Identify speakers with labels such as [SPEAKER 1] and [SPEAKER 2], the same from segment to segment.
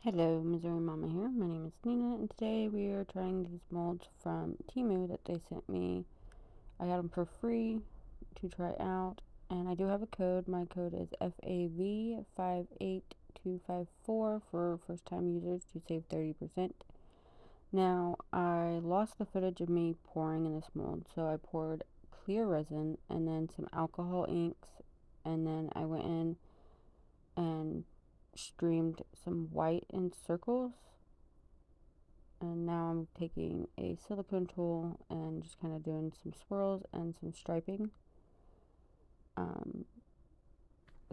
[SPEAKER 1] Hello, Missouri Mama here. My name is Nina, and today we are trying these molds from Temu that they sent me. I got them for free to try out, and I do have a code. My code is FAV58254 for first time users to save 30%. Now, I lost the footage of me pouring in this mold, so I poured clear resin and then some alcohol inks, and then I went in and streamed some white in circles, and now I'm taking a silicone tool and just kind of doing some swirls and some striping.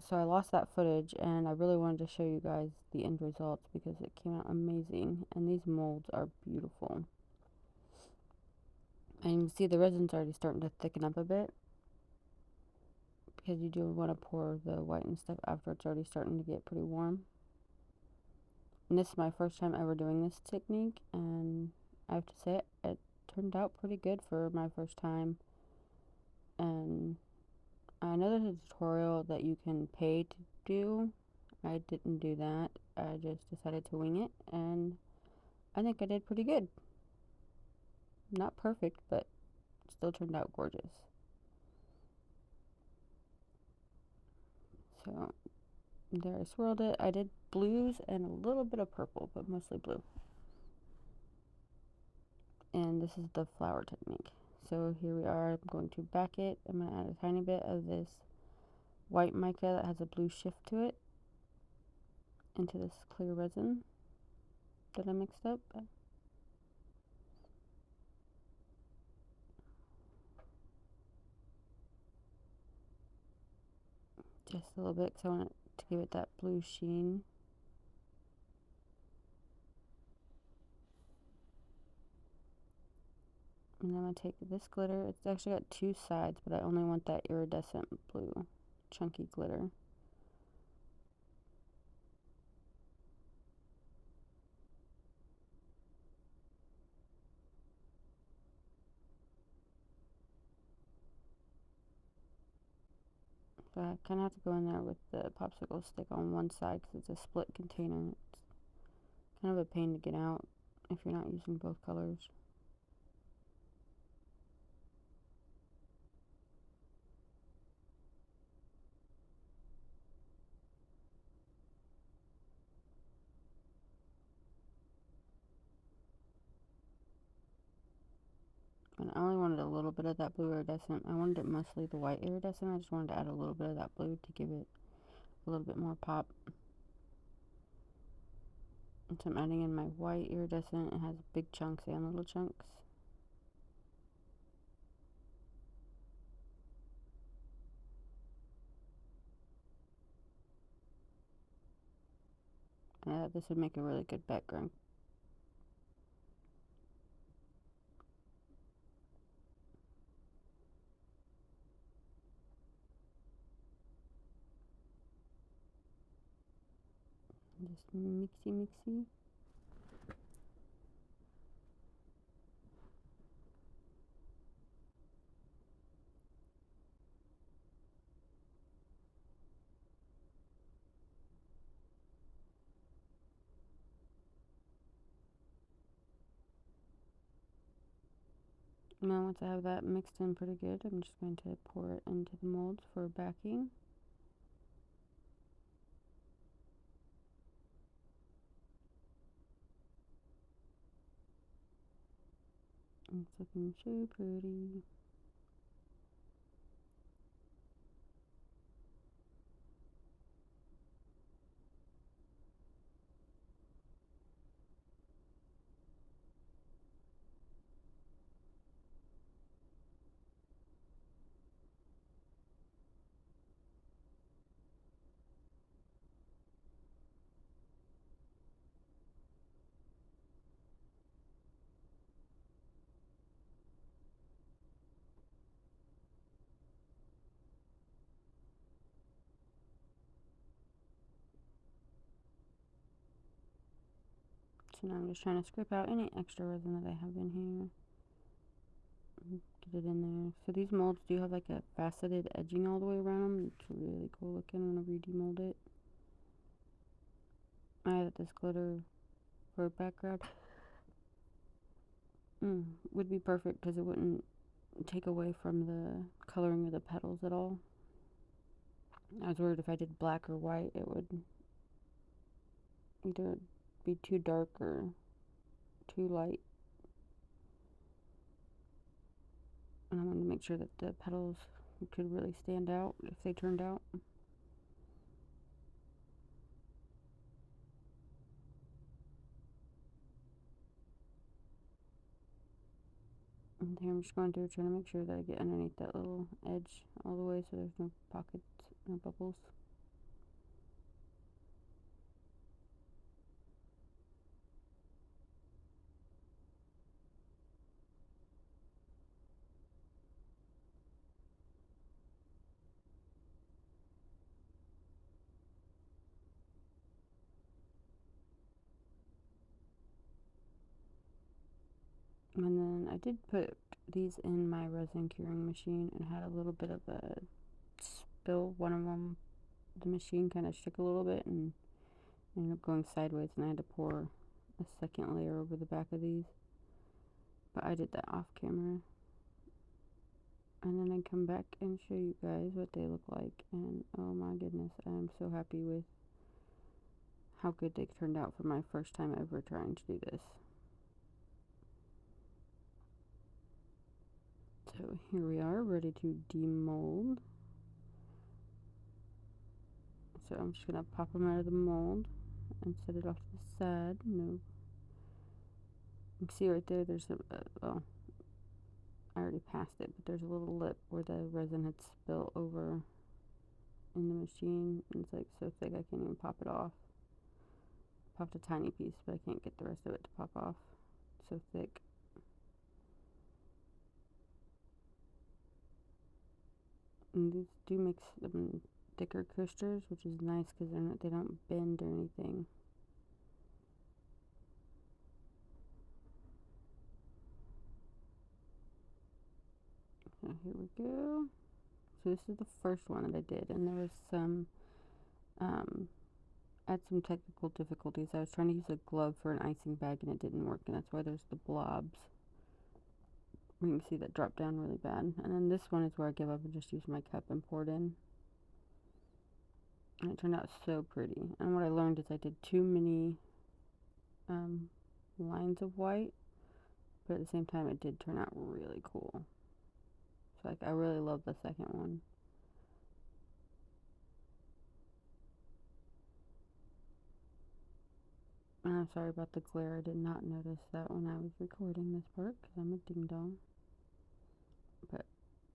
[SPEAKER 1] So I lost that footage, and I really wanted to show you guys the end results because it came out amazing, and these molds are beautiful. And you can see the resin's already starting to thicken up a bit because you do want to pour the white and stuff after it's already starting to get pretty warm. And this is my first time ever doing this technique, and I have to say it turned out pretty good for my first time. And I know there's a tutorial that you can pay to do. I didn't do that. I just decided to wing it, and I think I did pretty good. Not perfect, but still turned out gorgeous. So there, I swirled it. I did blues and a little bit of purple, but mostly blue. And this is the flower technique. So here we are. I'm going to back it. I'm going to add a tiny bit of this white mica that has a blue shift to it into this clear resin that I mixed up. Just a little bit because I want it to give it that blue sheen. And then I'm going to take this glitter. It's actually got two sides, but I only want that iridescent blue chunky glitter. So I kind of have to go in there with the popsicle stick on one side because it's a split container. It's kind of a pain to get out if you're not using both colors. And I only wanted a little bit of that blue iridescent. I wanted it mostly the white iridescent. I just wanted to add a little bit of that blue to give it a little bit more pop. And so I'm adding in my white iridescent. It has big chunks and little chunks. And I thought this would make a really good background. Just mixy. Now once I have that mixed in pretty good, I'm just going to pour it into the molds for backing. It's looking so pretty. So now I'm just trying to scrape out any extra resin that I have in here. Get it in there. So these molds do have like a faceted edging all the way around them. It's really cool looking whenever you demold it. I added this glitter for a background. Would be perfect because it wouldn't take away from the coloring of the petals at all. I was worried if I did black or white, it would either be too dark or too light. And I wanted to make sure that the petals could really stand out if they turned out. And then I'm just going through trying to make sure that I get underneath that little edge all the way so there's no pockets, no bubbles. And then I did put these in my resin curing machine and had a little bit of a spill. One of them, the machine kind of shook a little bit and ended up going sideways, and I had to pour a second layer over the back of these. But I did that off camera. And then I come back and show you guys what they look like. And oh my goodness, I'm so happy with how good they turned out for my first time ever trying to do this. So here we are, ready to demold. So I'm just going to pop them out of the mold and set it off to the side. No. You can see right there, there's well, I already passed it, but there's a little lip where the resin had spilled over in the machine. And it's like so thick I can't even pop it off. Popped a tiny piece, but I can't get the rest of it to pop off. It's so thick. And these do make them thicker coasters, which is nice because they don't bend or anything. So here we go. So this is the first one that I did, and there was some I had some technical difficulties. I was trying to use a glove for an icing bag and it didn't work, and that's why there's the blobs. You can see that drop down really bad. And then this one is where I give up and just use my cup and pour it in. And it turned out so pretty. And what I learned is I did too many lines of white, but at the same time it did turn out really cool. So like I really love the second one. And I'm sorry about the glare. I did not notice that when I was recording this part because I'm a ding dong. But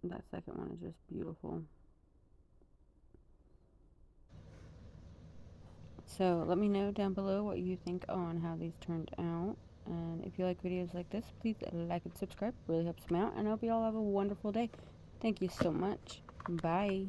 [SPEAKER 1] that second one is just beautiful. So let me know down below what you think on how these turned out. And if you like videos like this, please like and subscribe. It really helps me out. And I hope you all have a wonderful day. Thank you so much. Bye.